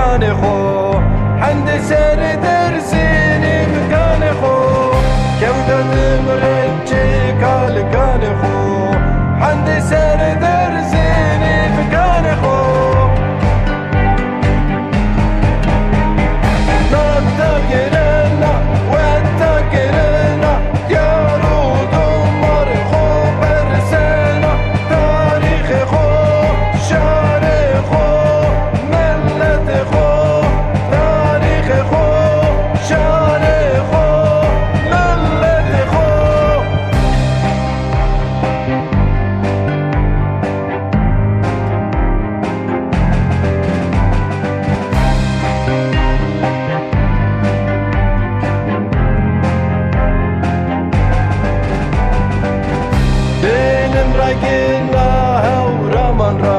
مكان خو عند سر درسيني مكان خو كودة مرجي كالكان خو عند سر درسيني مكان خو نتاكرنا واتاكرنا يا رود مرخو برسنا تاريخ خو شعر خو ملت خو تاريخ خو شعر خو ملت خو دين مرقنا هورا من را